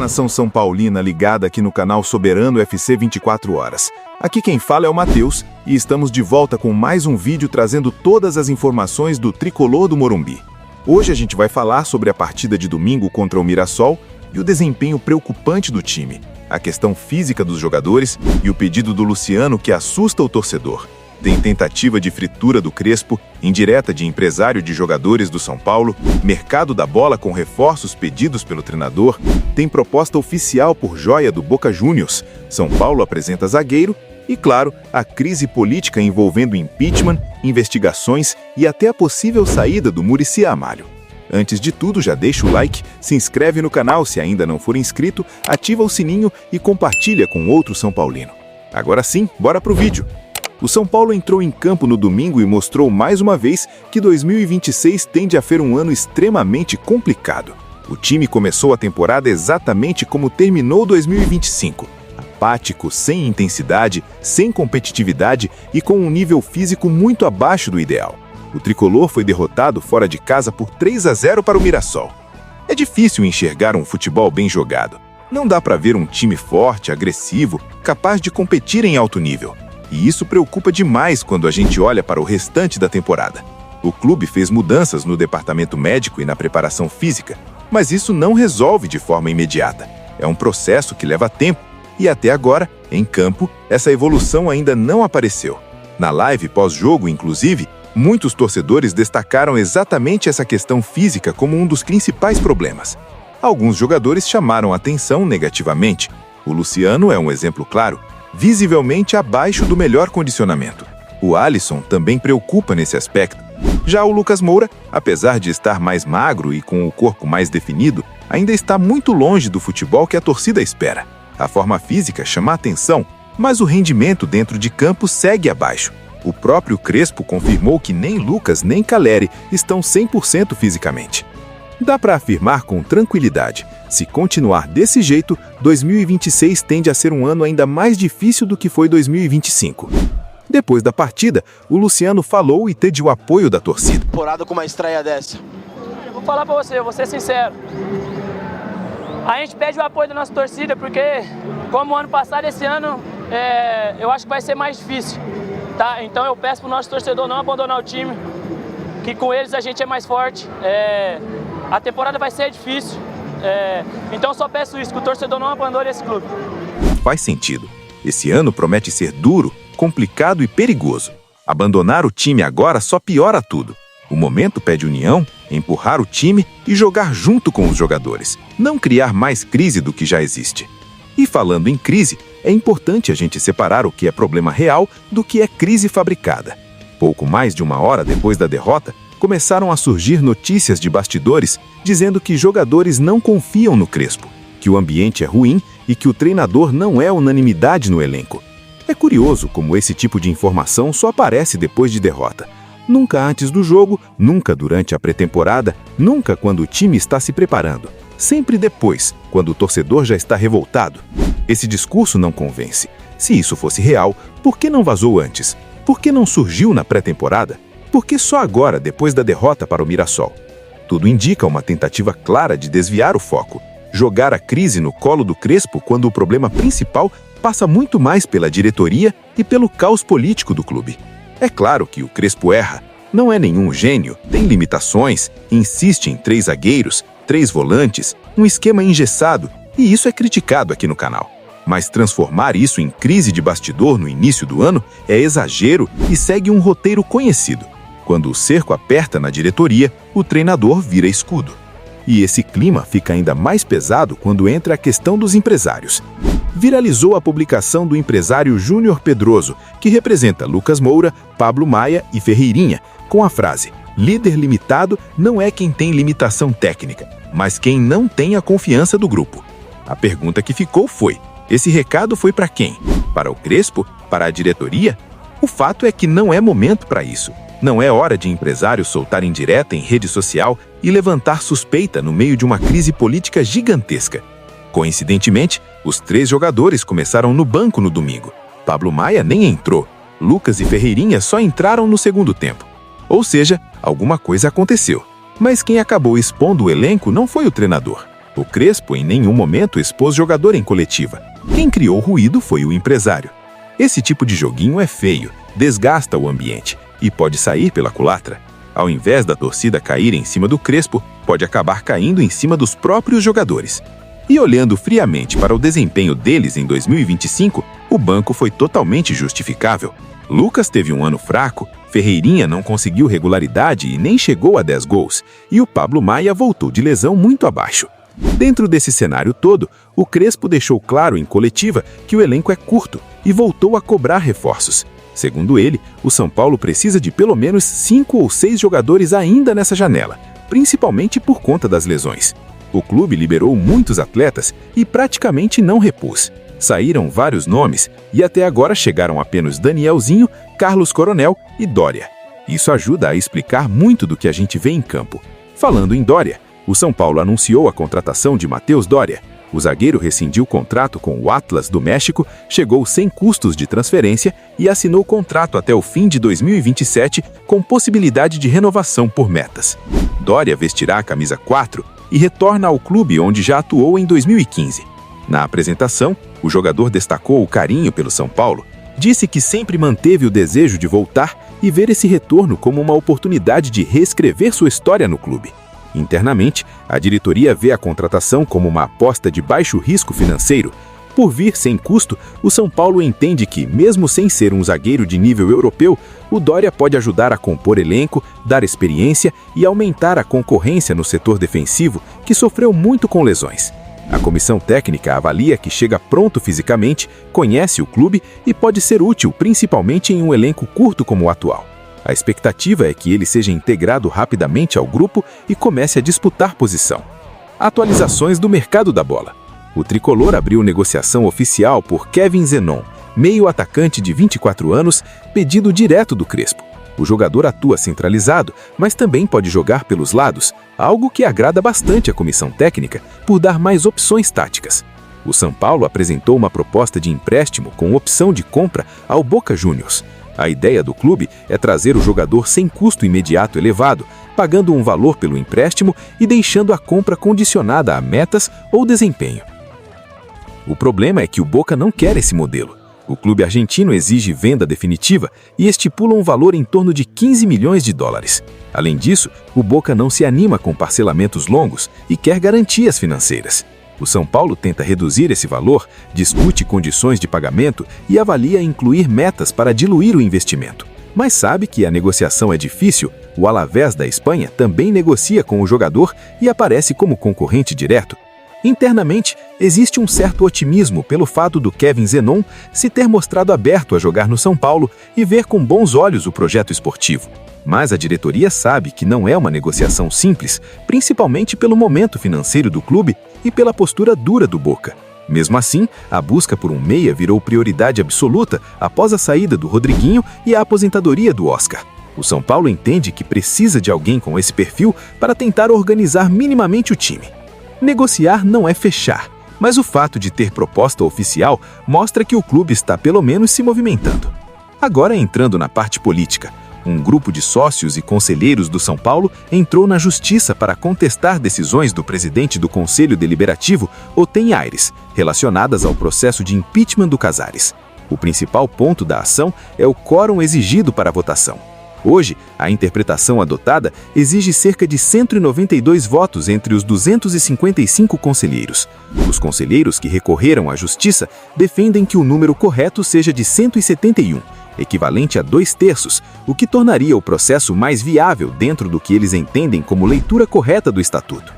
nação São Paulina ligada aqui no canal Soberano FC 24 Horas. Aqui quem fala é o Matheus e estamos de volta com mais um vídeo trazendo todas as informações do Tricolor do Morumbi. Hoje a gente vai falar sobre a partida de domingo contra o Mirassol e o desempenho preocupante do time, a questão física dos jogadores e o pedido do Luciano que assusta o torcedor. Tem tentativa de fritura do Crespo, indireta de empresário de jogadores do São Paulo, mercado da bola com reforços pedidos pelo treinador, tem proposta oficial por joia do Boca Juniors, São Paulo apresenta zagueiro e, claro, a crise política envolvendo impeachment, investigações e até a possível saída do Muricy Ramalho. Antes de tudo, já deixa o like, se inscreve no canal se ainda não for inscrito, ativa o sininho e compartilha com outro São Paulino. Agora sim, bora pro vídeo! O São Paulo entrou em campo no domingo e mostrou mais uma vez que 2026 tende a ser um ano extremamente complicado. O time começou a temporada exatamente como terminou 2025. Apático, sem intensidade, sem competitividade e com um nível físico muito abaixo do ideal. O tricolor foi derrotado fora de casa por 3-0 para o Mirassol. É difícil enxergar um futebol bem jogado. Não dá para ver um time forte, agressivo, capaz de competir em alto nível. E isso preocupa demais quando a gente olha para o restante da temporada. O clube fez mudanças no departamento médico e na preparação física, mas isso não resolve de forma imediata. É um processo que leva tempo e até agora, em campo, essa evolução ainda não apareceu. Na live pós-jogo, inclusive, muitos torcedores destacaram exatamente essa questão física como um dos principais problemas. Alguns jogadores chamaram atenção negativamente. O Luciano é um exemplo claro, visivelmente abaixo do melhor condicionamento. O Alisson também preocupa nesse aspecto. Já o Lucas Moura, apesar de estar mais magro e com o corpo mais definido, ainda está muito longe do futebol que a torcida espera. A forma física chama a atenção, mas o rendimento dentro de campo segue abaixo. O próprio Crespo confirmou que nem Lucas nem Caleri estão 100% fisicamente. Dá para afirmar com tranquilidade, se continuar desse jeito, 2026 tende a ser um ano ainda mais difícil do que foi 2025. Depois da partida, o Luciano falou e teve o apoio da torcida. Temporada com uma estreia dessa. Eu vou falar pra você, vou ser sincero. A gente pede o apoio da nossa torcida porque, como ano passado, esse ano, eu acho que vai ser mais difícil. Tá? Então eu peço pro nosso torcedor não abandonar o time, que com eles a gente é mais forte. A temporada vai ser difícil, então só peço isso, que o torcedor não abandone esse clube. Faz sentido. Esse ano promete ser duro, complicado e perigoso. Abandonar o time agora só piora tudo. O momento pede união, empurrar o time e jogar junto com os jogadores, não criar mais crise do que já existe. E falando em crise, é importante a gente separar o que é problema real do que é crise fabricada. Pouco mais de uma hora depois da derrota, começaram a surgir notícias de bastidores dizendo que jogadores não confiam no Crespo, que o ambiente é ruim e que o treinador não é unanimidade no elenco. É curioso como esse tipo de informação só aparece depois de derrota. Nunca antes do jogo, nunca durante a pré-temporada, nunca quando o time está se preparando. Sempre depois, quando o torcedor já está revoltado. Esse discurso não convence. Se isso fosse real, por que não vazou antes? Por que não surgiu na pré-temporada? Por que só agora, depois da derrota para o Mirassol? Tudo indica uma tentativa clara de desviar o foco, jogar a crise no colo do Crespo quando o problema principal passa muito mais pela diretoria e pelo caos político do clube. É claro que o Crespo erra, não é nenhum gênio, tem limitações, insiste em 3 zagueiros, 3 volantes, um esquema engessado, e isso é criticado aqui no canal. Mas transformar isso em crise de bastidor no início do ano é exagero e segue um roteiro conhecido. Quando o cerco aperta na diretoria, o treinador vira escudo. E esse clima fica ainda mais pesado quando entra a questão dos empresários. Viralizou a publicação do empresário Júnior Pedroso, que representa Lucas Moura, Pablo Maia e Ferreirinha, com a frase: líder limitado não é quem tem limitação técnica, mas quem não tem a confiança do grupo. A pergunta que ficou foi: esse recado foi para quem? Para o Crespo? Para a diretoria? O fato é que não é momento para isso. Não é hora de empresários soltar indireta em rede social e levantar suspeita no meio de uma crise política gigantesca. Coincidentemente, os 3 jogadores começaram no banco no domingo. Pablo Maia nem entrou. Lucas e Ferreirinha só entraram no segundo tempo. Ou seja, alguma coisa aconteceu. Mas quem acabou expondo o elenco não foi o treinador. O Crespo em nenhum momento expôs jogador em coletiva. Quem criou o ruído foi o empresário. Esse tipo de joguinho é feio, desgasta o ambiente e pode sair pela culatra. Ao invés da torcida cair em cima do Crespo, pode acabar caindo em cima dos próprios jogadores. E olhando friamente para o desempenho deles em 2025, o banco foi totalmente justificável. Lucas teve um ano fraco, Ferreirinha não conseguiu regularidade e nem chegou a 10 gols, e o Pablo Maia voltou de lesão muito abaixo. Dentro desse cenário todo, o Crespo deixou claro em coletiva que o elenco é curto e voltou a cobrar reforços. Segundo ele, o São Paulo precisa de pelo menos 5 ou 6 jogadores ainda nessa janela, principalmente por conta das lesões. O clube liberou muitos atletas e praticamente não repôs. Saíram vários nomes e até agora chegaram apenas Danielzinho, Carlos Coronel e Dória. Isso ajuda a explicar muito do que a gente vê em campo. Falando em Dória, o São Paulo anunciou a contratação de Matheus Doria. O zagueiro rescindiu o contrato com o Atlas do México, chegou sem custos de transferência e assinou contrato até o fim de 2027 com possibilidade de renovação por metas. Doria vestirá a camisa 4 e retorna ao clube onde já atuou em 2015. Na apresentação, o jogador destacou o carinho pelo São Paulo, disse que sempre manteve o desejo de voltar e ver esse retorno como uma oportunidade de reescrever sua história no clube. Internamente, a diretoria vê a contratação como uma aposta de baixo risco financeiro. Por vir sem custo, o São Paulo entende que, mesmo sem ser um zagueiro de nível europeu, o Doria pode ajudar a compor elenco, dar experiência e aumentar a concorrência no setor defensivo, que sofreu muito com lesões. A comissão técnica avalia que chega pronto fisicamente, conhece o clube e pode ser útil principalmente em um elenco curto como o atual. A expectativa é que ele seja integrado rapidamente ao grupo e comece a disputar posição. Atualizações do mercado da bola. O tricolor abriu negociação oficial por Kevin Zenon, meio atacante de 24 anos, pedido direto do Crespo. O jogador atua centralizado, mas também pode jogar pelos lados, algo que agrada bastante a comissão técnica por dar mais opções táticas. O São Paulo apresentou uma proposta de empréstimo com opção de compra ao Boca Juniors. A ideia do clube é trazer o jogador sem custo imediato elevado, pagando um valor pelo empréstimo e deixando a compra condicionada a metas ou desempenho. O problema é que o Boca não quer esse modelo. O clube argentino exige venda definitiva e estipula um valor em torno de 15 milhões de dólares. Além disso, o Boca não se anima com parcelamentos longos e quer garantias financeiras. O São Paulo tenta reduzir esse valor, discute condições de pagamento e avalia incluir metas para diluir o investimento. Mas sabe que a negociação é difícil, o Alavés da Espanha também negocia com o jogador e aparece como concorrente direto. Internamente, existe um certo otimismo pelo fato do Kevin Zenon se ter mostrado aberto a jogar no São Paulo e ver com bons olhos o projeto esportivo. Mas a diretoria sabe que não é uma negociação simples, principalmente pelo momento financeiro do clube e pela postura dura do Boca. Mesmo assim, a busca por um meia virou prioridade absoluta após a saída do Rodriguinho e a aposentadoria do Oscar. O São Paulo entende que precisa de alguém com esse perfil para tentar organizar minimamente o time. Negociar não é fechar, mas o fato de ter proposta oficial mostra que o clube está pelo menos se movimentando. Agora entrando na parte política. Um grupo de sócios e conselheiros do São Paulo entrou na justiça para contestar decisões do presidente do Conselho Deliberativo, Oten Aires, relacionadas ao processo de impeachment do Casares. O principal ponto da ação é o quórum exigido para a votação. Hoje, a interpretação adotada exige cerca de 192 votos entre os 255 conselheiros. Os conselheiros que recorreram à justiça defendem que o número correto seja de 171, equivalente a 2/3, o que tornaria o processo mais viável dentro do que eles entendem como leitura correta do Estatuto.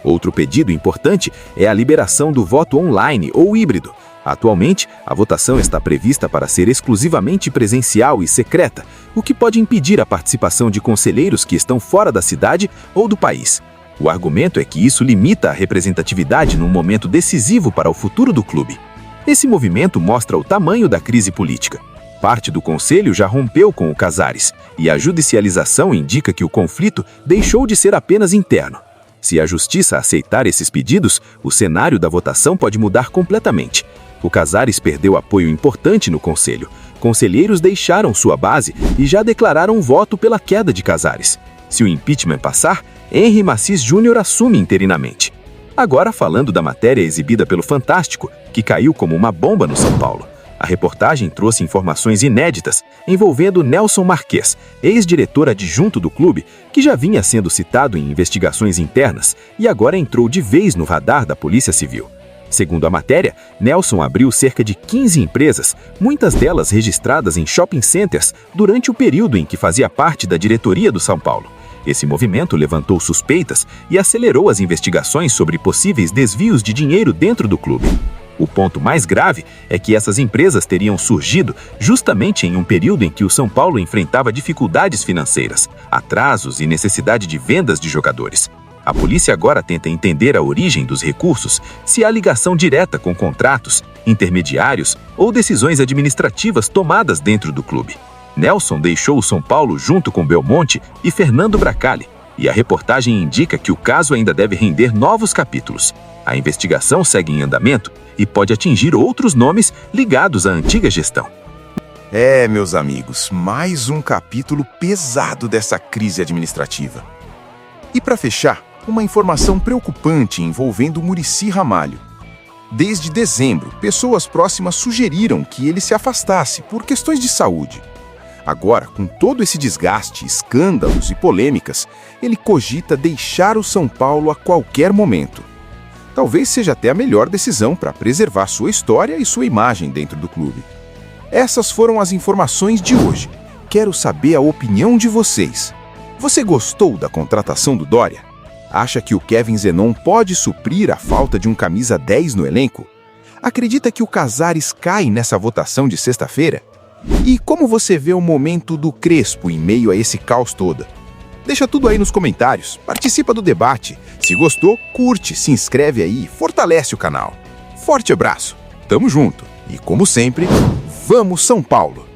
Outro pedido importante é a liberação do voto online ou híbrido. Atualmente, a votação está prevista para ser exclusivamente presencial e secreta, o que pode impedir a participação de conselheiros que estão fora da cidade ou do país. O argumento é que isso limita a representatividade num momento decisivo para o futuro do clube. Esse movimento mostra o tamanho da crise política. Parte do conselho já rompeu com o Casares, e a judicialização indica que o conflito deixou de ser apenas interno. Se a justiça aceitar esses pedidos, o cenário da votação pode mudar completamente. O Casares perdeu apoio importante no conselho. Conselheiros deixaram sua base e já declararam voto pela queda de Casares. Se o impeachment passar, Henry Macis Jr. assume interinamente. Agora falando da matéria exibida pelo Fantástico, que caiu como uma bomba no São Paulo. A reportagem trouxe informações inéditas envolvendo Nelson Marques, ex-diretor adjunto do clube, que já vinha sendo citado em investigações internas e agora entrou de vez no radar da Polícia Civil. Segundo a matéria, Nelson abriu cerca de 15 empresas, muitas delas registradas em shopping centers, durante o período em que fazia parte da diretoria do São Paulo. Esse movimento levantou suspeitas e acelerou as investigações sobre possíveis desvios de dinheiro dentro do clube. O ponto mais grave é que essas empresas teriam surgido justamente em um período em que o São Paulo enfrentava dificuldades financeiras, atrasos e necessidade de vendas de jogadores. A polícia agora tenta entender a origem dos recursos, se há ligação direta com contratos, intermediários ou decisões administrativas tomadas dentro do clube. Nelson deixou o São Paulo junto com Belmonte e Fernando Bracali, e a reportagem indica que o caso ainda deve render novos capítulos. A investigação segue em andamento e pode atingir outros nomes ligados à antiga gestão. Meus amigos, mais um capítulo pesado dessa crise administrativa. E para fechar, uma informação preocupante envolvendo Muricy Ramalho. Desde dezembro, pessoas próximas sugeriram que ele se afastasse por questões de saúde. Agora, com todo esse desgaste, escândalos e polêmicas, ele cogita deixar o São Paulo a qualquer momento. Talvez seja até a melhor decisão para preservar sua história e sua imagem dentro do clube. Essas foram as informações de hoje. Quero saber a opinião de vocês. Você gostou da contratação do Doria? Acha que o Kevin Zenon pode suprir a falta de um camisa 10 no elenco? Acredita que o Casares cai nessa votação de sexta-feira? E como você vê o momento do Crespo em meio a esse caos todo? Deixa tudo aí nos comentários, participa do debate. Se gostou, curte, se inscreve aí e fortalece o canal. Forte abraço, tamo junto e como sempre, vamos São Paulo!